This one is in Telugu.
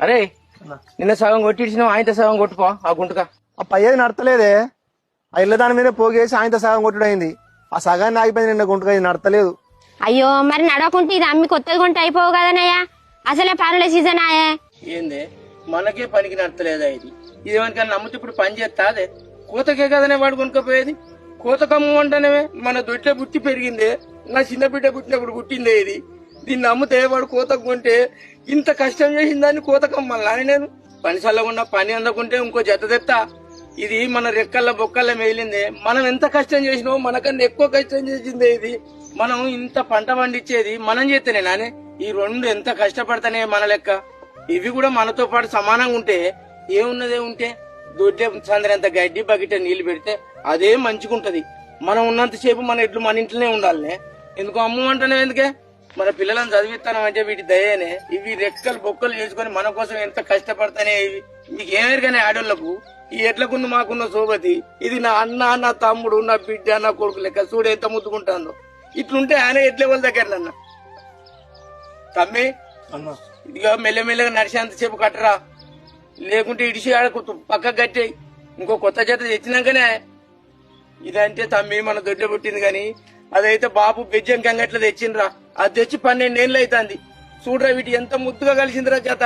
అరే నిన్న సగం కొట్టించినావు ఆయనతో సగం కొట్టుపో ఆ గుంటక. ఆ పయ్యేది నడతలేదే. ఆ ఇళ్ళ దాని మీద పోగేసి ఆయనతో సగం కొట్టుడైంది. ఆ సగాన్ని ఆగిపోయింది నిన్న గుంటక, ఇది నడతలేదు. అయ్యో మరి నడవకుంటే ఇది అమ్మి కొత్తది కొంటే అయిపోవు కదనయ్యా. అసలే పనుల సీజన్ ఆయే. ఏందే మనకే పనికి నడతలేదా ఇది? ఇదేమనికన్నా నమ్మితే ఇప్పుడు పని చేస్తా అదే కోతకే కదనే వాడు కొనుక్కపోయేది. కోతకమ్ము అంటేనే మన దొడ్లే బుట్టి పెరిగిందే, నా చిన్న బిడ్డ పుట్టినప్పుడు పుట్టిందే ఇది. దీన్ని నమ్మితే వాడు కోతకు కొంటే ఇంత కష్టం చేసిన దాన్ని కోతకమ్మల్ని నేను పని చల్లకుండా పని అందకుంటే ఇంకో జత తెత్తా. ఇది మన రెక్కల్ల బొక్కల్ల మేలిందే. మనం ఎంత కష్టం చేసినో మనకన్నా ఎక్కువ కష్టం చేసిందే ఇది. మనం ఇంత పంట పండించేది మనం చేస్తేనే నానే. ఈ రెండు ఎంత కష్టపడతానే మన లెక్క. ఇవి కూడా మనతో పాటు సమానంగా ఉంటే ఏమున్నదే ఉంటే దొడ్డే సందరంత గడ్డి బకెట్ నీళ్లు పెడితే అదే మంచిగుంటది. మనం ఉన్నంతసేపు మన ఎడ్లు మన ఇంట్లోనే ఉండాలనే. ఎందుకు అమ్ము అంటానే ఎందుకే? మన పిల్లలను చదివిస్తానం అంటే వీటి దయేనే. ఇవి రెక్కలు బొక్కలు చేసుకుని మన కోసం ఎంత కష్టపడతానే ఇవి. మీకు ఏమేరిగానే ఆడోళ్లకు ఈ ఎడ్లకున్న మాకున్న సోబతి. ఇది నా అన్న, నా తమ్ముడు, నా బిడ్డ, నా కొడుకు లెక్క చూడు ఎంత ముద్దుకుంటాందో. ఇట్లుంటే ఆయన ఎడ్ల వాళ్ళ దగ్గర తమ్మి ఇదిగా మెల్లమెల్లగా నడిచేంతసేపు కట్టరా, లేకుంటే ఇడిచి ఆడకు పక్క కట్టేయి. ఇంకో కొత్త జత తెచ్చినాకనే ఇదంటే తమ్మి మన దొడ్డ పుట్టింది. గాని అదైతే బాబు బెజ్జం కంగట్ల తెచ్చిండ్రా. అది తెచ్చి 12 ఏళ్ళు అవుతుంది. చూడరా వీటి ఎంత ముద్దుగా కలిసిందిరా జత.